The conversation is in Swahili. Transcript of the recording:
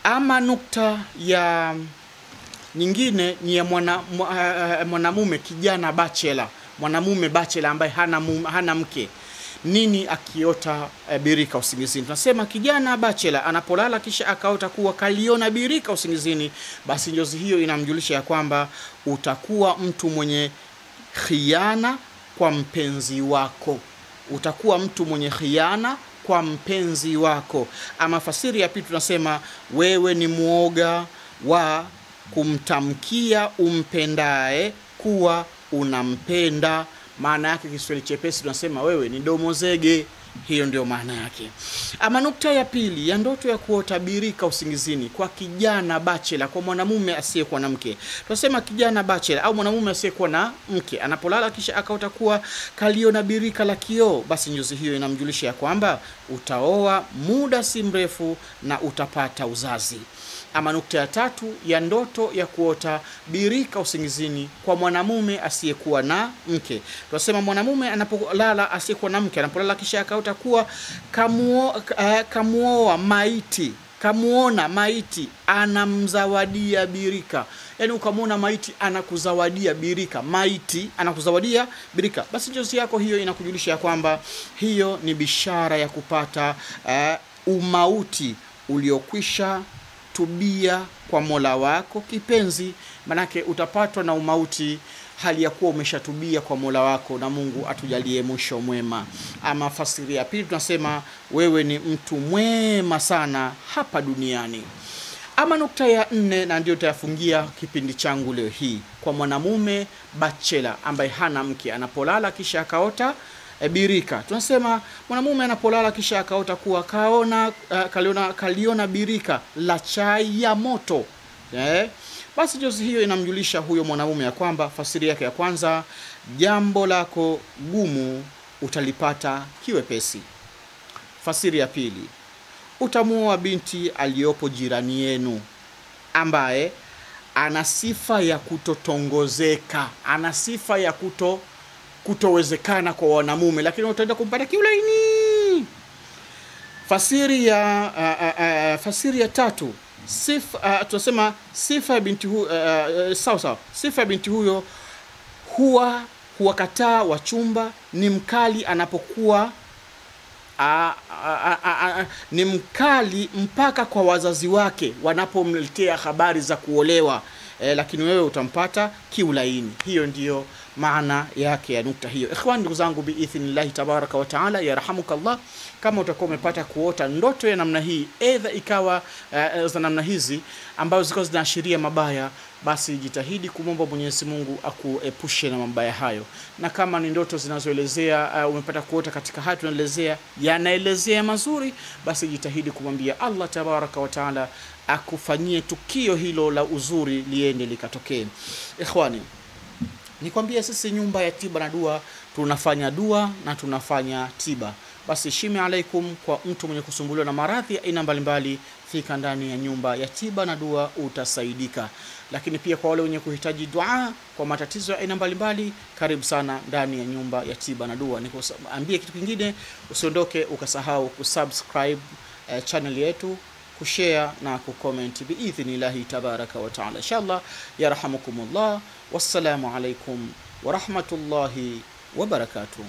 Ama nukta ya nyingine ni ya mwanamume kijana bachelor, mwanamume bachelor ambaye hana mke. Nini akiota birika usingizini? Tunasema kijana bachelor anapolala kisha akaota kuwa kaliona birika usingizini, basi njozi hiyo inamjulisha ya kwamba utakuwa mtu mwenye khiana kwa mpenzi wako. Utakuwa mtu mwenye khiana kwa mpenzi wako. Ama fasiri ya pili tunasema wewe ni muoga wa kumtamkia umpendae kuwa unampenda. Maana yake Kiswahili chepesi tunasema wewe ni domo zege. Hiyo ndio maana yake. Ama nukta ya pili ya ndoto ya kuota birika usingizini kwa kijana bachelor, kwa mwanamume asiyekuwa na mke. Tunasema kijana bachelor au mwanamume asiyekuwa na mke anapolala kisha akaota kuwa kaliona birika la kioo, basi njozi hiyo inamjulisha ya kwamba utaoa muda si mrefu na utapata uzazi. Ama nukta ya tatu ya ndoto ya kuota birika usingizini kwa mwanamume asiyekuwa na mke. Tunasema mwanamume anapolala asiyekuwa na mke, anapolala kisha akaota kuwa kamuona maiti anamzawadia birika. Yani ukamuona maiti anakuzawadia birika, maiti anakuzawadia birika, basi njozi yako hiyo inakujulisha ya kwamba hiyo ni bishara ya kupata umauti uliokwisha tubia kwa Mola wako kipenzi. Manake utapatwa na umauti hali ya kuwa umeshatubia kwa Mola wako, na Mungu atujalie mwisho mwema. Ama fasiri ya pili tunasema wewe ni mtu mwema sana hapa duniani. Ama nukta ya 4 na ndio tayafungia kipindi changu leo hii, kwa mwanamume bachelor ambaye hana mke anapolala kisha akaota birika. Tunasema mwanamume anapolala kisha akaota kuwa kaliona birika la chai ya moto, basi njozi hiyo inamjulisha huyo mwanamume ya kwamba fasiri yake ya kwanza, jambo lako gumu utalipata kiwepesi. Fasiri ya pili, utamuoa binti aliyopo jirani yenu ambaye ana sifa ya kutotongozeka, ana sifa ya kutowezekana kwa wanamume, lakini utaenda kumpata kiulaini. Fasiri ya tatu, tunasema sifa ya binti sifa ya binti huyo huwakataa wachumba, ni mkali anapokuwa ni mkali mpaka kwa wazazi wake wanapomletea habari za kuolewa, lakini wewe utampata kiulaini. Hiyo ndiyo maana yake ya nukta hiyo. Ikhwan, ndugu zangu, biidhnillahi tabaraka wa taala, yarhamukallah, kama utakuwa umepata kuota ndoto ya namna hii, aidha ikawa za namna hizi ambazo ziko zinaashiria mabaya, basi jitahidi kumomba Mwenyezi Mungu akuepushe na mabaya hayo. Na kama ni ndoto zinazoelezea umepata kuota katika haya tunaelezea yanaelezea mazuri, basi jitahidi kumwambia Allah tabaraka wa taala akufanyie tukio hilo la uzuri liende likatokee. Ikhwani, nikwambia sisi nyumba ya tiba na dua tunafanya dua na tunafanya tiba. Basi shimi alaikum kwa mtu mwenye kusumbuliwa na maradhi ya aina mbalimbali, fika ndani ya nyumba ya tiba na dua utasaidika. Lakini pia kwa wale wenye kuhitaji dua kwa matatizo ya aina mbalimbali, karibu sana ndani ya nyumba ya tiba na dua. Nikuambie kitu kingine, usiondoke ukasahau kusubscribe channel yetu, kushare na kucomment biidhnillahi tabaraka wa taala. Inshallah, yarhamukumullah. Wassalamu alaikum wa rahmatullahi wa barakatuh.